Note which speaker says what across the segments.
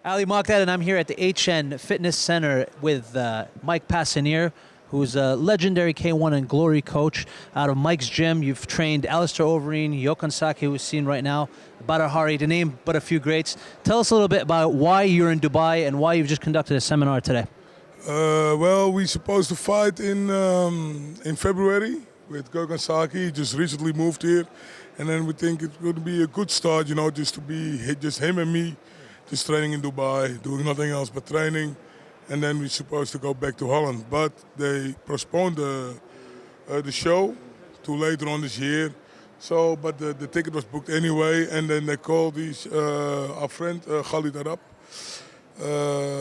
Speaker 1: Ali Mokdad, and I'm here at the HN Fitness Center with Mike Passanier, who's a legendary K1 and Glory coach out of Mike's gym. You've trained Alistair Overeem, Jochen Saki, who's seen right now, Badr Hari, to name but a few greats. Tell us a little bit about why you're in Dubai and why you've just conducted a seminar today.
Speaker 2: Well, we're supposed to fight in February with Jochen Saki. He just recently moved here, and then we think it's going to be a good start, you know, just to be just him and me, just training in Dubai, doing nothing else but training, and then we're supposed to go back to Holland. But they postponed the show to later on this year. So, but the ticket was booked anyway, and then they called our friend Khalid Arab.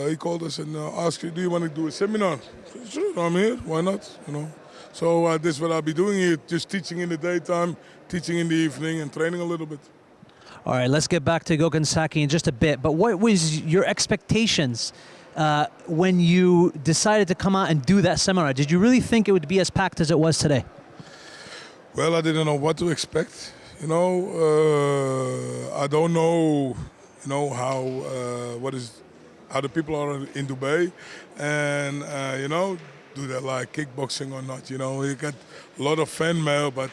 Speaker 2: He called us and asked, "Do you want to do a seminar?" I said, "Sure, I'm here. Why not?" You know. So this is what I'll be doing here: just teaching in the daytime, teaching in the evening, and training a little bit.
Speaker 1: All right, let's get back to Jochen Saki in just a bit. But what was your expectations when you decided to come out and do that seminar? Did you really think it would be as packed as it was today?
Speaker 2: Well, I didn't know what to expect. You know, I don't know. You know how the people are in Dubai, and you know, do they like kickboxing or not? You know, you get a lot of fan mail, but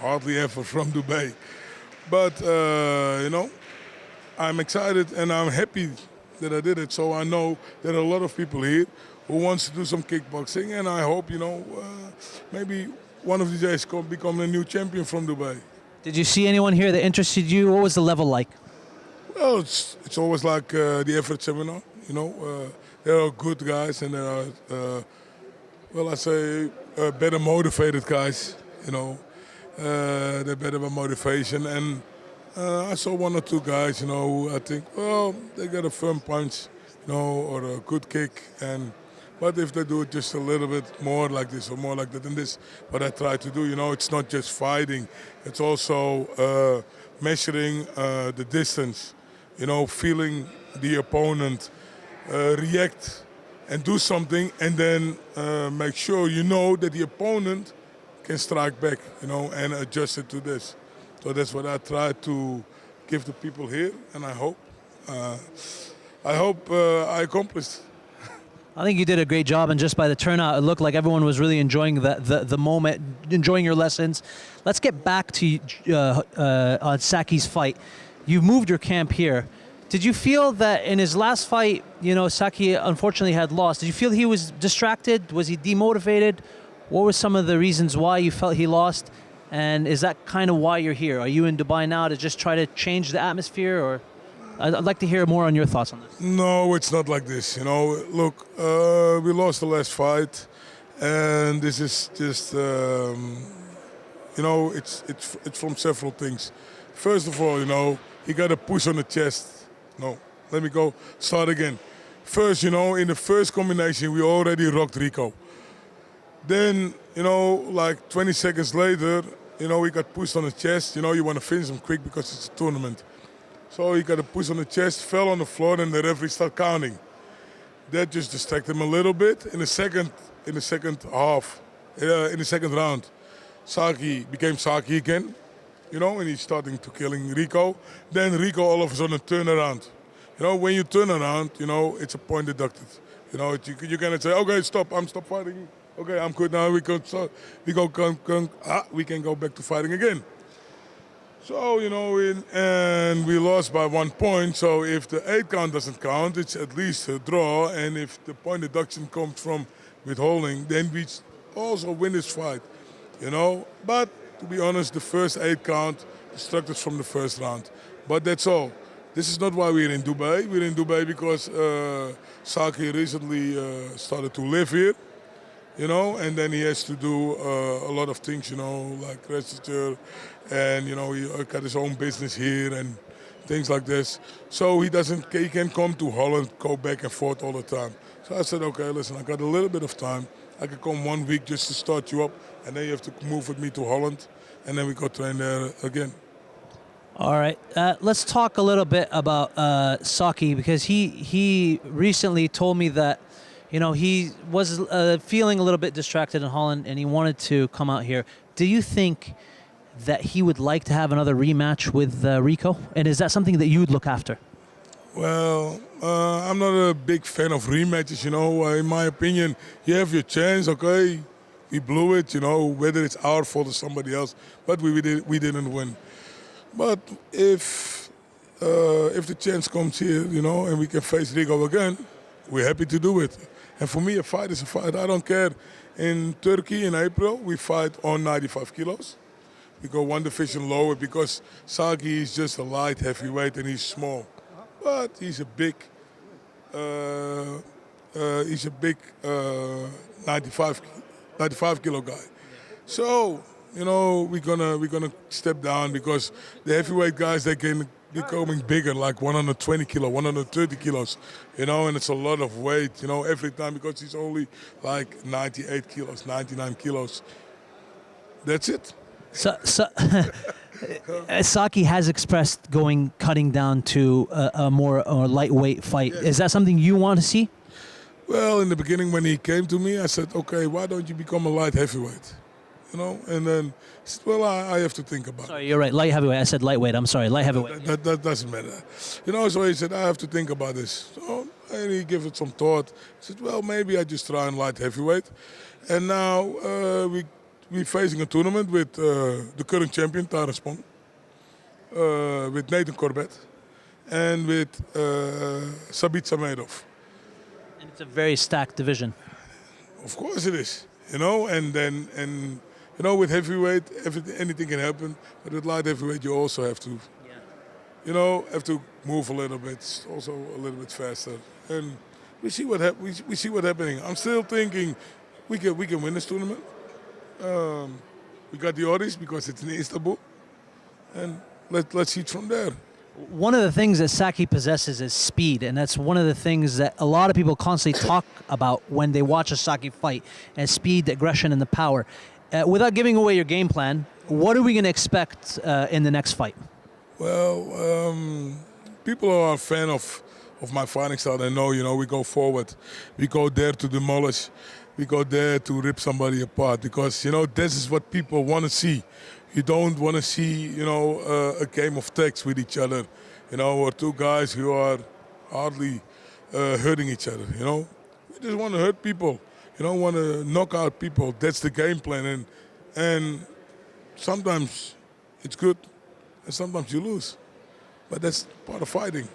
Speaker 2: hardly ever from Dubai. But you know, I'm excited and I'm happy that I did it. So I know there are a lot of people here who wants to do some kickboxing, and I hope, you know, maybe one of these days become a new champion from Dubai.
Speaker 1: Did you see anyone here that interested you? What was the level like?
Speaker 2: Well, it's always like the average seminar, you know. There are good guys and there are, well, I say, better motivated guys, you know. They're better by motivation. And I saw one or two guys, you know, I think, well, they got a firm punch, you know, or a good kick. But if they do it just a little bit more like this or more like that, and this, what I try to do, you know, it's not just fighting. It's also measuring the distance. You know, feeling the opponent react and do something, and then make sure you know that the opponent can strike back, you know, and adjust it to this. So that's what I try to give the people here, and I hope I accomplished.
Speaker 1: I think you did a great job, and just by the turnout, it looked like everyone was really enjoying the moment, enjoying your lessons. Let's get back to on Saki's fight. You moved your camp here. Did you feel that in his last fight, you know, Saki unfortunately had lost? Did you feel he was distracted? Was he demotivated? What were some of the reasons why you felt he lost? And is that kind of why you're here? Are you in Dubai now to just try to change the atmosphere? Or I'd like to hear more on your thoughts on this.
Speaker 2: No, it's not like this. You know, look, we lost the last fight, and this is just, you know, it's from several things. First of all, you know, he got a push on the chest. No, let me go, start again. First, you know, in the first combination, we already rocked Rico. Then, you know, like 20 seconds later, you know, he got pushed on the chest. You know, you want to finish him quick because it's a tournament. So he got a push on the chest, fell on the floor, and the referee started counting. That just distracted him a little bit. In the second round, Saki became Saki again. You know, and he's starting to killing Rico. Then Rico all of a sudden turn around. You know, when you turn around, you know, it's a point deducted. You know, you cannot say, okay, stop, I'm stop fighting. Okay, I'm good now, we can go back to fighting again. So, you know, and we lost by 1 point. So if the 8 count doesn't count, it's at least a draw. And if the point deduction comes from withholding, then we also win this fight. You know, but to be honest, the first 8 count distracted from the first round. But that's all. This is not why we're in Dubai. We're in Dubai because Saki recently started to live here, you know, and then he has to do a lot of things, you know, like register, and, you know, he got his own business here and things like this. So he can't come to Holland, go back and forth all the time. So I said, okay, listen, I got a little bit of time. I could come 1 week just to start you up, and then you have to move with me to Holland, and then we go train there again.
Speaker 1: All right, let's talk a little bit about Saki, because he recently told me that, you know, he was feeling a little bit distracted in Holland, and he wanted to come out here. Do you think that he would like to have another rematch with Rico, and is that something that you would look after?
Speaker 2: Well, I'm not a big fan of rematches, you know. In my opinion, you have your chance, okay? We blew it, you know, whether it's our fault or somebody else, but we didn't win. But if the chance comes here, you know, and we can face Rigo again, we're happy to do it. And for me, a fight is a fight. I don't care. In Turkey in April, we fight on 95 kilos. We go one division lower because Saki is just a light heavyweight and he's small. But he's a big 95 kilo guy. So, you know, we're gonna step down because the heavyweight guys, they can becoming bigger, like 120 kilo, 130 kilos, you know, and it's a lot of weight, you know, every time because he's only like 98 kilos, 99 kilos. That's it.
Speaker 1: So Saki has expressed cutting down to a more lightweight fight.
Speaker 2: Yes.
Speaker 1: Is that something you want to see?
Speaker 2: Well, in the beginning when he came to me, I said, okay, why don't you become a light heavyweight? You know, and then he said, well, I have to think about it.
Speaker 1: Sorry, you're right. Light heavyweight. I said lightweight. I'm sorry. Light heavyweight.
Speaker 2: That doesn't matter. You know, so he said, I have to think about this. So, and he gave it some thought. He said, well, maybe I just try and light heavyweight. And now we're facing a tournament with the current champion, Tara Spong, with Nathan Corbett, and with Sabit Samedov.
Speaker 1: And it's a very stacked division.
Speaker 2: Of course it is. You know, and you know, with heavyweight, anything can happen. But with light heavyweight, you also have to, you know, move a little bit, also a little bit faster. And we see what happening. I'm still thinking we can win this tournament. We got the odds because it's in Istanbul, and let's see it from there.
Speaker 1: One of the things that Saki possesses is speed, and that's one of the things that a lot of people constantly talk about when they watch a Saki fight, and speed, the aggression, and the power. Without giving away your game plan, what are we going to expect in the next fight?
Speaker 2: Well, people who are a fan of my fighting style, they know, you know, we go forward. We go there to demolish. We go there to rip somebody apart because, you know, this is what people want to see. You don't want to see, you know, a game of tags with each other, you know, or two guys who are hardly hurting each other, you know. We just want to hurt people. You don't want to knock out people. That's the game plan. And sometimes it's good and sometimes you lose. But that's part of fighting.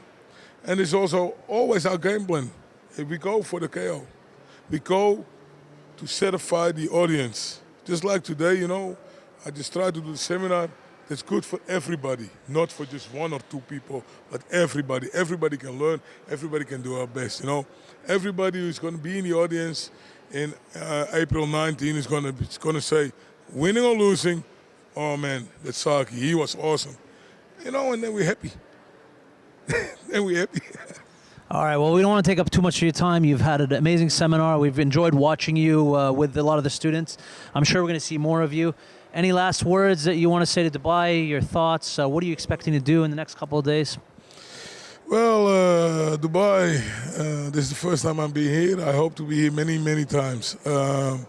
Speaker 2: And it's also always our game plan. If we go for the KO, we go to satisfy the audience. Just like today, you know, I just try to do the seminar that's good for everybody, not for just one or two people, but everybody. Everybody can learn, everybody can do our best, you know. Everybody who's going to be in the audience in April 19 is going to say, winning or losing, oh man, that's Saki, he was awesome. You know, and then we're happy. Then we're happy.
Speaker 1: All right, well, we don't want to take up too much of your time. You've had an amazing seminar. We've enjoyed watching you with a lot of the students. I'm sure we're going to see more of you. Any last words that you want to say to Dubai, your thoughts? What are you expecting to do in the next couple of days?
Speaker 2: Well, Dubai, this is the first time I'm being here. I hope to be here many, many times. I'm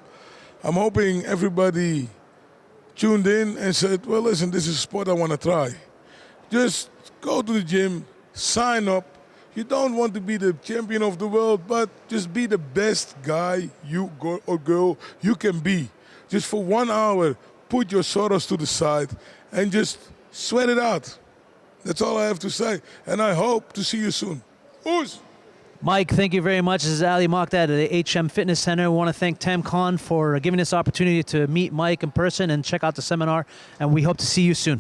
Speaker 2: hoping everybody tuned in and said, well, listen, this is a sport I want to try. Just go to the gym, sign up. You don't want to be the champion of the world, but just be the best guy or girl you can be. Just for 1 hour, put your sorrows to the side and just sweat it out. That's all I have to say. And I hope to see you soon. Oos!
Speaker 1: Mike, thank you very much. This is Ali Mokdad at the HM Fitness Center. We want to thank Tam Khan for giving us the opportunity to meet Mike in person and check out the seminar. And we hope to see you soon.